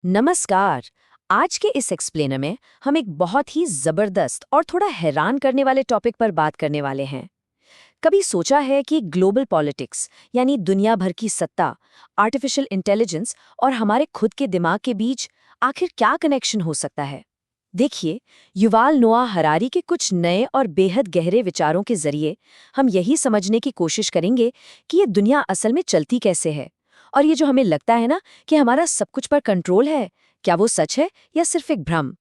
नमस्कार। आज के इस एक्सप्लेनर में हम एक बहुत ही जबरदस्त और थोड़ा हैरान करने वाले टॉपिक पर बात करने वाले हैं। कभी सोचा है कि ग्लोबल पॉलिटिक्स यानी दुनिया भर की सत्ता, आर्टिफिशियल इंटेलिजेंस और हमारे खुद के दिमाग के बीच आखिर क्या कनेक्शन हो सकता है? देखिए, युवाल नोआ हरारी के कुछ नए और बेहद गहरे विचारों के जरिए हम यही समझने की कोशिश करेंगे कि ये दुनिया असल में चलती कैसे है। और ये जो हमें लगता है ना कि हमारा सब कुछ पर कंट्रोल है, क्या वो सच है या सिर्फ एक भ्रम?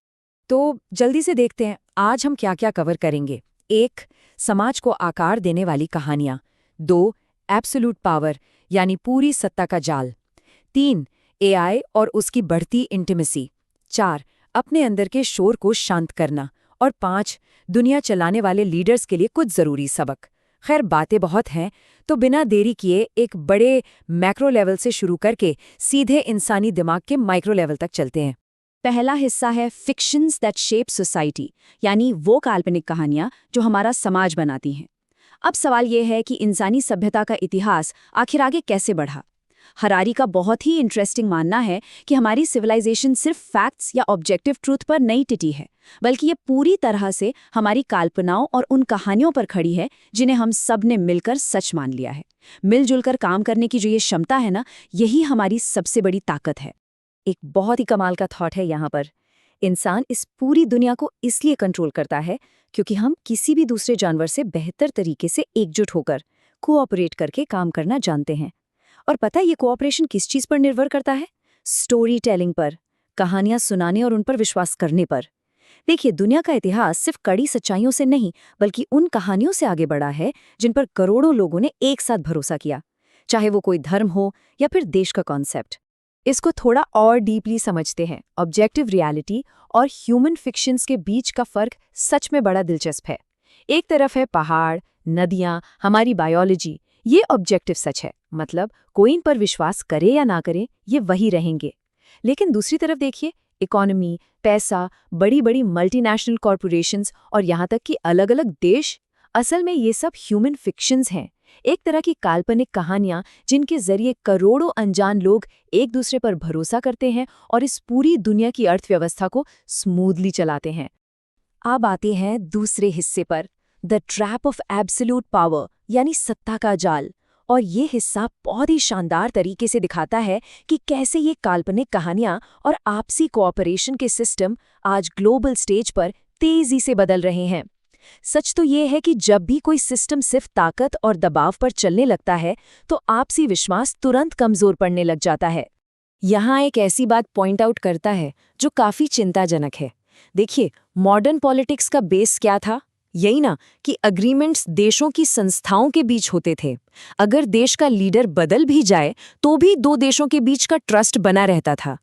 तो जल्दी से देखते हैं आज हम क्या क्या कवर करेंगे। 1. समाज को आकार देने वाली कहानियां। 2. एब्सोल्यूट पावर यानी पूरी सत्ता का जाल। 3. एआई और उसकी बढ़ती इंटीमेसी। 4. अपने अंदर के शोर को शांत करना। और 5. दुनिया चलाने वाले लीडर्स के लिए कुछ ज़रूरी सबक। खैर बातें बहुत हैं, तो बिना देरी किए एक बड़े मैक्रो लेवल से शुरू करके सीधे इंसानी दिमाग के माइक्रो लेवल तक चलते हैं। पहला हिस्सा है फिक्शंस दैट शेप सोसाइटी, यानी वो काल्पनिक कहानियां जो हमारा समाज बनाती हैं। अब सवाल यह है कि इंसानी सभ्यता का इतिहास आखिर आगे कैसे बढ़ा। हरारी का बहुत ही इंटरेस्टिंग मानना है कि हमारी सिविलाइजेशन सिर्फ फैक्ट्स या ऑब्जेक्टिव ट्रूथ पर नहीं टिकी है, बल्कि ये पूरी तरह से हमारी कल्पनाओं और उन कहानियों पर खड़ी है जिन्हें हम सब ने मिलकर सच मान लिया है। मिलजुल कर काम करने की जो ये क्षमता है ना, यही हमारी सबसे बड़ी ताकत है। एक बहुत ही कमाल का थॉट है यहाँ पर। इंसान इस पूरी दुनिया को इसलिए कंट्रोल करता है क्योंकि हम किसी भी दूसरे जानवर से बेहतर तरीके से एकजुट होकर कोऑपरेट करके काम करना जानते हैं। और पता है ये कोऑपरेशन किस चीज़ पर निर्भर करता है? स्टोरी टेलिंग पर, कहानियां सुनाने और उन पर विश्वास करने पर। देखिए, दुनिया का इतिहास सिर्फ कड़ी सच्चाइयों से नहीं बल्कि उन कहानियों से आगे बढ़ा है जिन पर करोड़ों लोगों ने एक साथ भरोसा किया, चाहे वो कोई धर्म हो या फिर देश का कॉन्सेप्ट। इसको थोड़ा और डीपली समझते हैं। ऑब्जेक्टिव रियलिटी और ह्यूमन फिक्शंस के बीच का फर्क सच में बड़ा दिलचस्प है। एक तरफ है पहाड़, नदियाँ, हमारी बायोलॉजी, ये ऑब्जेक्टिव सच है, मतलब कोई इन पर विश्वास करे या ना करे ये वही रहेंगे। लेकिन दूसरी तरफ देखिए, इकोनॉमी, पैसा, बड़ी बड़ी मल्टीनेशनल कॉरपोरेशंस और यहाँ तक कि अलग अलग देश, असल में ये सब ह्यूमन फिक्शंस हैं। एक तरह की काल्पनिक कहानियां जिनके जरिए करोड़ों अनजान लोग एक दूसरे पर भरोसा करते हैं और इस पूरी दुनिया की अर्थव्यवस्था को स्मूथली चलाते हैं। अब आते हैं दूसरे हिस्से पर, the trap of absolute power यानी सत्ता का जाल। और ये हिस्सा बहुत ही शानदार तरीके से दिखाता है कि कैसे ये काल्पनिक कहानियां और आपसी कोऑपरेशन के सिस्टम आज ग्लोबल स्टेज पर तेजी से बदल रहे हैं। सच तो ये है कि जब भी कोई सिस्टम सिर्फ ताकत और दबाव पर चलने लगता है तो आपसी विश्वास तुरंत कमजोर पड़ने लग जाता है। यहाँ एक ऐसी बात पॉइंट आउट करता है जो काफी चिंताजनक है। देखिए, मॉडर्न पॉलिटिक्स का बेस क्या था? यही ना कि अग्रीमेंट्स देशों की संस्थाओं के बीच होते थे। अगर देश का लीडर बदल भी जाए तो भी दो देशों के बीच का ट्रस्ट बना रहता था।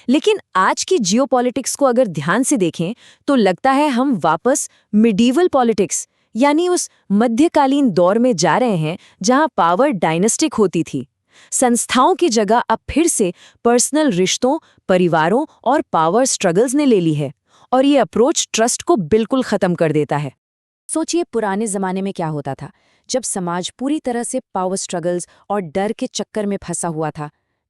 लेकिन आज की जियोपॉलिटिक्स को अगर ध्यान से देखें तो लगता है हम वापस मिडीवल पॉलिटिक्स यानी उस मध्यकालीन दौर में जा रहे हैं जहां पावर डायनेस्टिक होती थी। संस्थाओं की जगह अब फिर से पर्सनल रिश्तों, परिवारों और पावर स्ट्रगल्स ने ले ली है। और ये अप्रोच ट्रस्ट को बिल्कुल खत्म कर देता है। सोचिए, पुराने जमाने में क्या होता था जब समाज पूरी तरह से पावर स्ट्रगल्स और डर के चक्कर में फंसा हुआ था।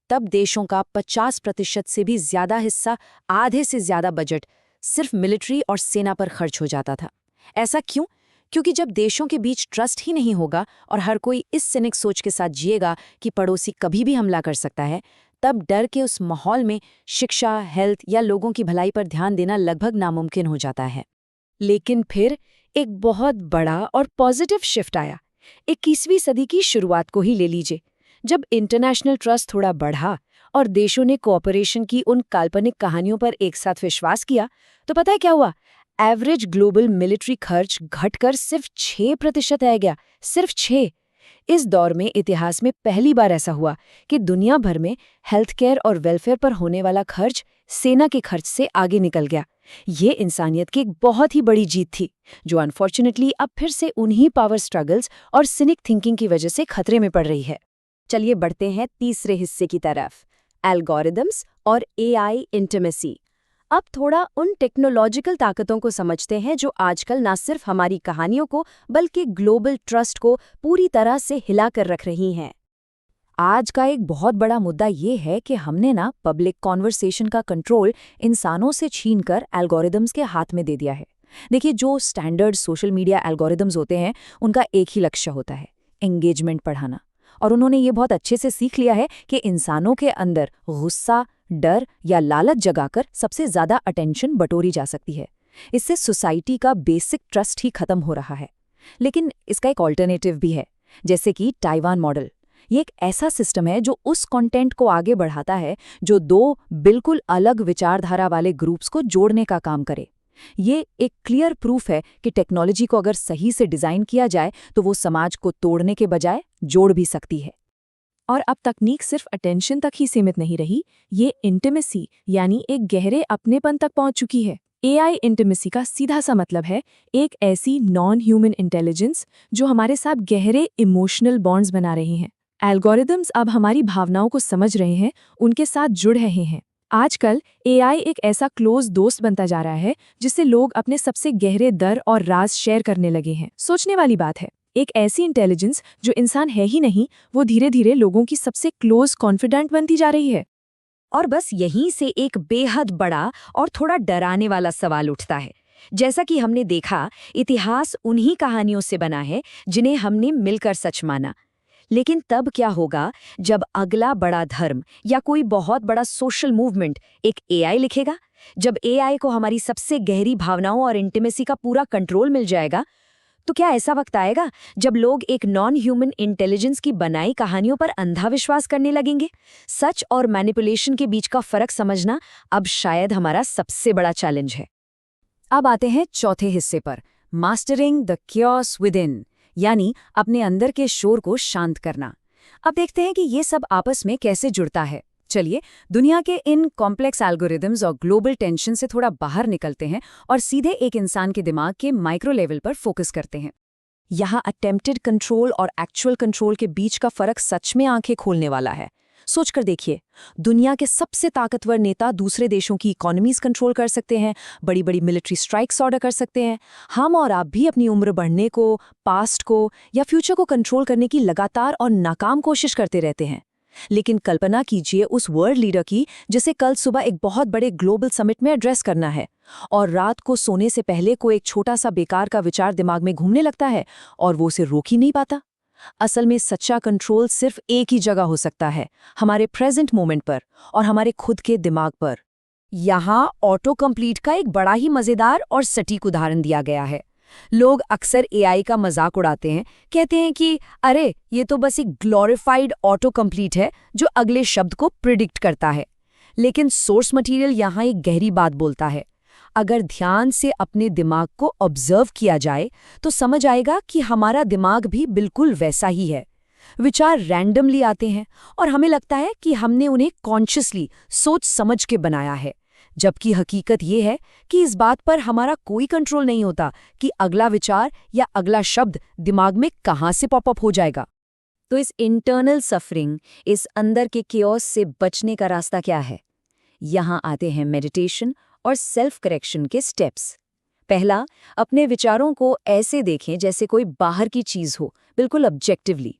तब देशों का 50% से भी ज्यादा हिस्सा, आधे से ज्यादा बजट सिर्फ मिलिट्री और सेना पर खर्च हो जाता था। ऐसा क्यों? क्योंकि जब देशों के बीच ट्रस्ट ही नहीं होगा और हर कोई इस सिनिक सोच के साथ जिएगा कि पड़ोसी कभी भी हमला कर सकता है, तब डर के उस माहौल में शिक्षा, हेल्थ या लोगों की भलाई पर ध्यान देना लगभग नामुमकिन हो जाता है। लेकिन फिर एक बहुत बड़ा और पॉजिटिव शिफ्ट आया। 21वीं सदी की शुरुआत को ही ले लीजिए, जब इंटरनेशनल ट्रस्ट थोड़ा बढ़ा और देशों ने कोऑपरेशन की उन काल्पनिक कहानियों पर एक साथ विश्वास किया, तो पता है क्या हुआ? एवरेज ग्लोबल मिलिट्री खर्च घटकर सिर्फ 6% रह गया। सिर्फ 6। इस दौर में इतिहास में पहली बार ऐसा हुआ कि दुनिया भर में हेल्थ केयर और वेलफेयर पर होने वाला खर्च सेना के खर्च से आगे निकल गया। ये इंसानियत की एक बहुत ही बड़ी जीत थी, जो अनफॉर्चुनेटली अब फिर से उन्हीं पावर स्ट्रगल्स और सिनिक थिंकिंग की वजह से खतरे में पड़ रही है। चलिए बढ़ते हैं तीसरे हिस्से की तरफ, एल्गोरिदम्स और एआई इंटीमेसी। अब थोड़ा उन टेक्नोलॉजिकल ताकतों को समझते हैं जो आजकल ना सिर्फ हमारी कहानियों को बल्कि ग्लोबल ट्रस्ट को पूरी तरह से हिला कर रख रही हैं। आज का एक बहुत बड़ा मुद्दा ये है कि हमने ना पब्लिक कॉन्वर्सेशन का कंट्रोल इंसानों से छीनकर एल्गोरिदम्स के हाथ में दे दिया है। देखिए, जो स्टैंडर्ड सोशल मीडिया एल्गोरिदम्स होते हैं उनका एक ही लक्ष्य होता है, एंगेजमेंट बढ़ाना। और उन्होंने ये बहुत अच्छे से सीख लिया है कि इंसानों के अंदर गुस्सा, डर या लालच जगाकर सबसे ज़्यादा अटेंशन बटोरी जा सकती है। इससे सोसाइटी का बेसिक ट्रस्ट ही खत्म हो रहा है। लेकिन इसका एक ऑल्टरनेटिव भी है, जैसे कि ताइवान मॉडल। ये एक ऐसा सिस्टम है जो उस कंटेंट को आगे बढ़ाता है जो दो बिल्कुल अलग विचारधारा वाले ग्रुप्स को जोड़ने का काम करे। ये एक क्लियर प्रूफ है कि टेक्नोलॉजी को अगर सही से डिज़ाइन किया जाए तो वो समाज को तोड़ने के बजाय जोड़ भी सकती है। और अब तकनीक सिर्फ अटेंशन तक ही सीमित नहीं रही, ये इंटिमेसी यानी एक गहरे अपनेपन तक पहुंच चुकी है। AI इंटिमेसी का सीधा सा मतलब है एक ऐसी नॉन ह्यूमन इंटेलिजेंस जो हमारे साथ गहरे इमोशनल बॉन्ड्स बना रही हैं। एल्गोरिदम्स अब हमारी भावनाओं को समझ रहे हैं, उनके साथ जुड़ रहे हैं। आजकल AI एक ऐसा क्लोज दोस्त बनता जा रहा है जिससे लोग अपने सबसे गहरे डर और राज शेयर करने लगे हैं। सोचने वाली बात है, एक ऐसी इंटेलिजेंस जो इंसान है ही नहीं, वो धीरे धीरे लोगों की सबसे क्लोज कॉन्फिडेंट बनती जा रही है। और बस यहीं से एक बेहद बड़ा और थोड़ा डराने वाला सवाल उठता है। जैसा कि हमने देखा, इतिहास उन्हीं कहानियों से बना है जिन्हें हमने मिलकर सच माना। लेकिन तब क्या होगा जब अगला बड़ा धर्म या कोई बहुत बड़ा सोशल मूवमेंट एक AI लिखेगा? जब AI को हमारी सबसे गहरी भावनाओं और इंटिमेसी का पूरा कंट्रोल मिल जाएगा, तो क्या ऐसा वक्त आएगा जब लोग एक नॉन ह्यूमन इंटेलिजेंस की बनाई कहानियों पर अंधा विश्वास करने लगेंगे? सच और मैनिपुलेशन के बीच का फर्क समझना अब शायद हमारा सबसे बड़ा चैलेंज है। अब आते हैं चौथे हिस्से पर, mastering the chaos with in, यानी अपने अंदर के शोर को शांत करना। अब देखते हैं कि ये सब आपस में कैसे जुड़ता है। चलिए, दुनिया के इन कॉम्प्लेक्स एल्गोरिदम्स और ग्लोबल टेंशन से थोड़ा बाहर निकलते हैं और सीधे एक इंसान के दिमाग के माइक्रो लेवल पर फोकस करते हैं। यहाँ अटेम्प्टेड कंट्रोल और एक्चुअल कंट्रोल के बीच का फर्क सच में आंखें खोलने वाला है। सोचकर देखिए, दुनिया के सबसे ताकतवर नेता दूसरे देशों की इकोनॉमीज कंट्रोल कर सकते हैं, बड़ी बड़ी मिलिट्री स्ट्राइक्स ऑर्डर कर सकते हैं। हम और आप भी अपनी उम्र बढ़ने को, पास्ट को या फ्यूचर को कंट्रोल करने की लगातार और नाकाम कोशिश करते रहते हैं। लेकिन कल्पना कीजिए उस वर्ल्ड लीडर की जिसे कल सुबह एक बहुत बड़े ग्लोबल समिट में एड्रेस करना है, और रात को सोने से पहले को एक छोटा सा बेकार का विचार दिमाग में घूमने लगता है और वो उसे रोक ही नहीं पाता। असल में सच्चा कंट्रोल सिर्फ एक ही जगह हो सकता है, हमारे प्रेजेंट मोमेंट पर और हमारे खुद के दिमाग पर। यहाँ ऑटो कंप्लीट का एक बड़ा ही मजेदार और सटीक उदाहरण दिया गया है। लोग अक्सर AI का मजाक उड़ाते हैं, कहते हैं कि अरे ये तो बस एक ग्लोरिफाइड ऑटो कंप्लीट है जो अगले शब्द को प्रिडिक्ट करता है। लेकिन सोर्स मटेरियल यहाँ एक गहरी बात बोलता है। अगर ध्यान से अपने दिमाग को ऑब्जर्व किया जाए तो समझ आएगा कि हमारा दिमाग भी बिल्कुल वैसा ही है। विचार रैंडमली आते हैं और हमें लगता है कि हमने उन्हें कॉन्शियसली सोच समझ के बनाया है, जबकि हकीकत ये है कि इस बात पर हमारा कोई कंट्रोल नहीं होता कि अगला विचार या अगला शब्द दिमाग में कहाँ से पॉपअप हो जाएगा। तो इस इंटरनल सफरिंग, इस अंदर के केओस से बचने का रास्ता क्या है? यहाँ आते हैं मेडिटेशन और सेल्फ करेक्शन के स्टेप्स। पहला, अपने विचारों को ऐसे देखें जैसे कोई बाहर की चीज़ हो, बिल्कुल ऑब्जेक्टिवली।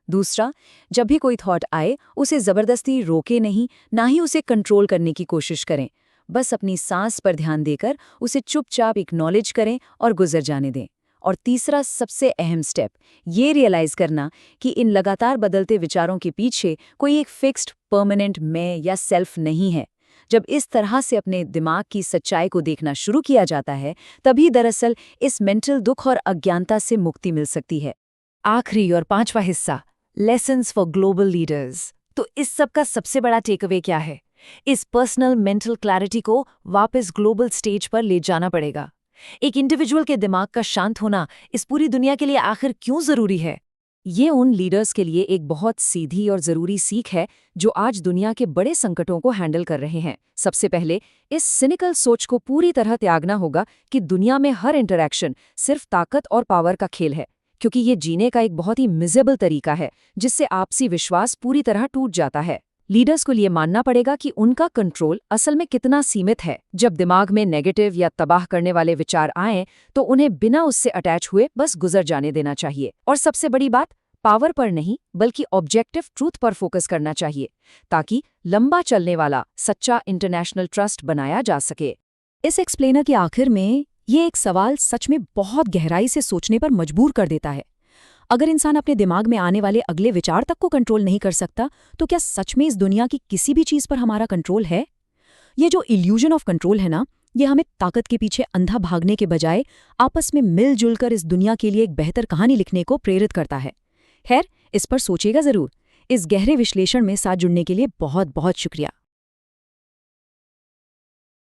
दूसरा, जब भी कोई थॉट आए उसे ज़बरदस्ती रोके नहीं, ना ही उसे कंट्रोल करने की कोशिश करें। बस अपनी सांस पर ध्यान देकर उसे चुपचाप एक्नॉलेज करें और गुजर जाने दें। और तीसरा सबसे अहम स्टेप, ये रियलाइज़ करना कि इन लगातार बदलते विचारों के पीछे कोई एक फिक्स्ड परमानेंट मैं या सेल्फ नहीं है। जब इस तरह से अपने दिमाग की सच्चाई को देखना शुरू किया जाता है, तभी दरअसल इस मेंटल दुख और अज्ञानता से मुक्ति मिल सकती है। आखिरी और पांचवा हिस्सा, लेसन्स फॉर ग्लोबल लीडर्स। तो इस सब का सबसे बड़ा टेकअवे क्या है? इस पर्सनल मेंटल क्लैरिटी को वापस ग्लोबल स्टेज पर ले जाना पड़ेगा। एक इंडिविजुअल के दिमाग का शांत होना इस पूरी दुनिया के लिए आखिर क्यों जरूरी है? ये उन लीडर्स के लिए एक बहुत सीधी और ज़रूरी सीख है जो आज दुनिया के बड़े संकटों को हैंडल कर रहे हैं। सबसे पहले इस सिनिकल सोच को पूरी तरह त्यागना होगा कि दुनिया में हर इंटरैक्शन सिर्फ ताकत और पावर का खेल है, क्योंकि ये जीने का एक बहुत ही मिजेबल तरीका है जिससे आपसी विश्वास पूरी तरह टूट जाता है। लीडर्स को लिए मानना पड़ेगा कि उनका कंट्रोल असल में कितना सीमित है। जब दिमाग में नेगेटिव या तबाह करने वाले विचार आएं तो उन्हें बिना उससे अटैच हुए बस गुजर जाने देना चाहिए। और सबसे बड़ी बात, पावर पर नहीं बल्कि ऑब्जेक्टिव ट्रूथ पर फोकस करना चाहिए, ताकि लंबा चलने वाला सच्चा इंटरनेशनल ट्रस्ट बनाया जा सके। इस एक्सप्लेनर के आखिर में ये एक सवाल सच में बहुत गहराई से सोचने पर मजबूर कर देता है। अगर इंसान अपने दिमाग में आने वाले अगले विचार तक को कंट्रोल नहीं कर सकता, तो क्या सच में इस दुनिया की किसी भी चीज पर हमारा कंट्रोल है? ये जो इल्यूजन ऑफ कंट्रोल है ना, ये हमें ताकत के पीछे अंधा भागने के बजाय आपस में मिलजुल कर इस दुनिया के लिए एक बेहतर कहानी लिखने को प्रेरित करता है। खैर, इस पर सोचिएगा जरूर। इस गहरे विश्लेषण में साथ जुड़ने के लिए बहुत बहुत शुक्रिया।